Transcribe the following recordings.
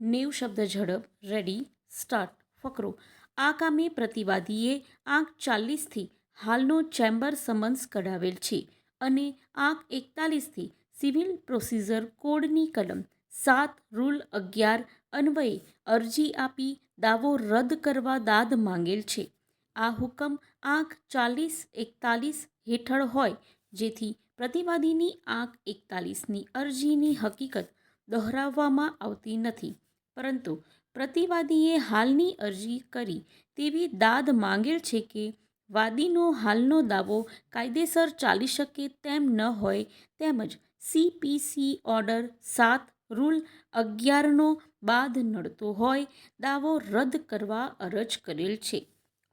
શબ્દ ઝડપ ready start ફકરો આ કામે પ્રતિવાદીએ આંક 40થી હાલનો ચેમ્બર સમન્સ કઢાવેલ છે અને આંક 41થી સિવિલ પ્રોસિજર કોડની કલમ 7 રૂલ 11 અન્વયે અરજી આપી દાવો રદ કરવા દાદ માંગેલ છે. આ હુકમ આંક 40-41 હેઠળ હોય જેથી પ્રતિવાદીની આંક 41ની અરજીની હકીકત દોહરાવવામાં આવતી નથી, પરંતુ પ્રતિવાદીએ હાલની અરજી કરી તેવી દાદ માંગેલ છે કે વાદીનો હાલનો દાવો કાયદેસર ચાલી શકે તેમ ન હોય તેમજ CPC ઓર્ડર 7 રૂલ 11નો બાદ નડતો હોય દાવો રદ કરવા અરજ કરેલ છે.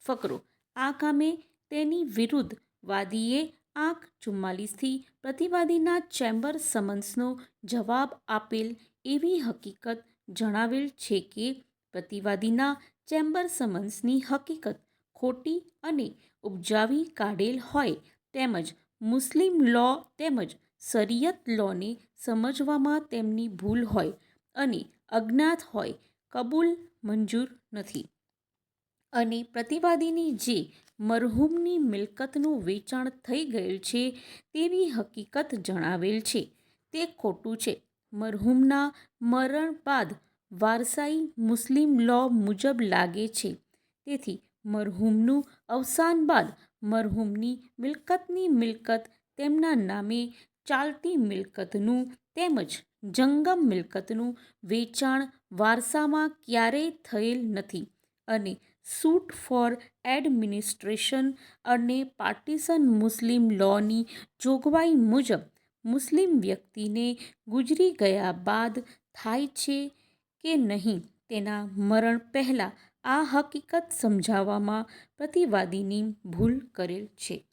ફકરો આ કામે તેની વિરુદ્ધ વાદીએ આંક 44થી પ્રતિવાદીના ચેમ્બર સમન્સનો જવાબ આપેલ એવી હકીકત જણાવેલ છે કે પ્રતિવાદીના ચેમ્બર સમન્સની હકીકત ખોટી અને ઉપજાવી કાઢેલ હોય તેમજ મુસ્લિમ લો તેમજ શરિયત લોને સમજવામાં તેમની ભૂલ હોય અને અજ્ઞાત હોય કબૂલ મંજૂર નથી અને પ્રતિવાદીની જે મરહૂમની મિલકતનું વેચાણ થઈ ગયેલ છે તેવી હકીકત જણાવેલ છે તે ખોટું છે. મરહૂમના મરણ બાદ વારસાઈ મુસ્લિમ લો મુજબ લાગે છે, તેથી મરહૂમનું અવસાન બાદ મરહૂમની મિલકતની મિલકત તેમના નામે ચાલતી મિલકતનું તેમજ જંગમ મિલકતનું વેચાણ વારસામાં ક્યારેય થયેલ નથી અને સૂટ ફોર એડમિનિસ્ટ્રેશન અને પાર્ટીશન મુસ્લિમ લોની જોગવાઈ મુજબ મુસ્લિમ વ્યક્તિને ગુજરી ગયા બાદ થાય છે કે નહીં તેના મરણ પહેલાં આ હકીકત સમજાવવામાં પ્રતિવાદીની ભૂલ કરેલ છે.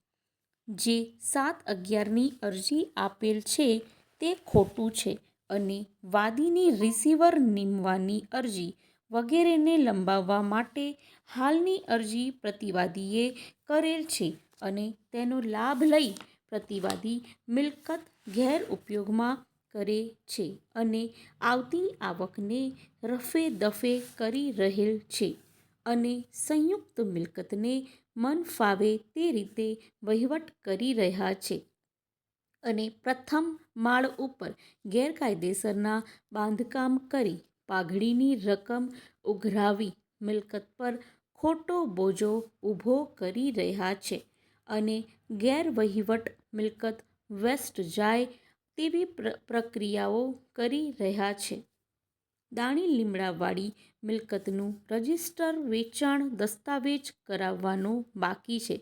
જે 7/11ની અરજી આપેલ છે તે ખોટું છે અને વાદીની રિસીવર નીમવાની અરજી વગેરેને લંબાવવા માટે હાલની અરજી પ્રતિવાદીએ કરેલ છે અને તેનો લાભ લઈ પ્રતિવાદી મિલકત ગેરઉપયોગમાં કરે છે અને આવતી આવકને રફે દફે કરી રહેલ છે અને સંયુક્ત મિલકતને મન ફાવે તે રીતે વહીવટ કરી રહ્યા છે અને પ્રથમ માળ ઉપર ગેરકાયદેસરના બાંધકામ કરી પાઘડીની રકમ ઉઘરાવી મિલકત પર ખોટો બોજો ઊભો કરી રહ્યા છે અને ગેરવહીવટ મિલકત વેસ્ટ જાય તેવી પ્રક્રિયાઓ કરી રહ્યા છે. દાણી લીમડાવાળી મિલકતનું રજિસ્ટર વેચાણ દસ્તાવેજ કરાવવાનો બાકી છે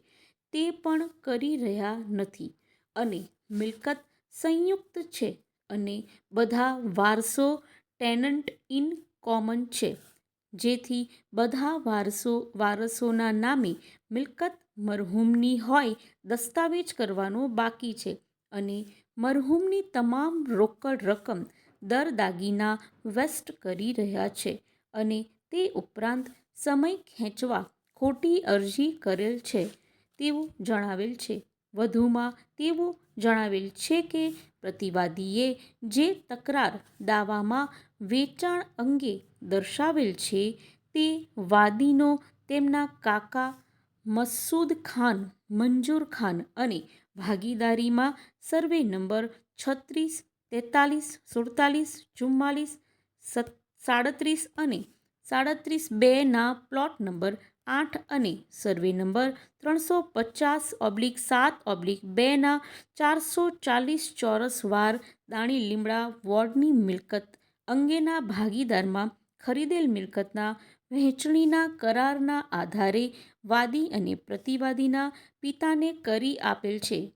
તે પણ કરી રહ્યા નથી અને મિલકત સંયુક્ત છે અને બધા વારસો ટેનન્ટ ઇન કોમન છે, જેથી બધા વારસોના નામે મિલકત મરહૂમની હોય દસ્તાવેજ કરવાનો બાકી છે અને મરહૂમની તમામ રોકડ રકમ દર દાગીના વેસ્ટ કરી રહ્યા છે અને તે ઉપરાંત સમય ખેંચવા ખોટી અરજી કરેલ છે તેવું જણાવેલ છે. વધુમાં તેવું જણાવેલ છે કે પ્રતિવાદીએ જે તકરાર દાવામાં વેચાણ અંગે દર્શાવેલ છે તે વાદીનો તેમના કાકા મસૂદ ખાન, મંજૂર ખાન અને ભાગીદારીમાં સર્વે નંબર 36, 43, 47, 44, 37 અને 37/2ના પ્લોટ નંબર 8 અને સર્વે નંબર 350/7/2ના 440 ચોરસ વાર દાણી લીમડા વોર્ડની મિલકત અંગેના ભાગીદારમાં ખરીદેલ મિલકતના વહેંચણીના કરારના આધારે વાદી અને પ્રતિવાદીના પિતાને કરી આપેલ છે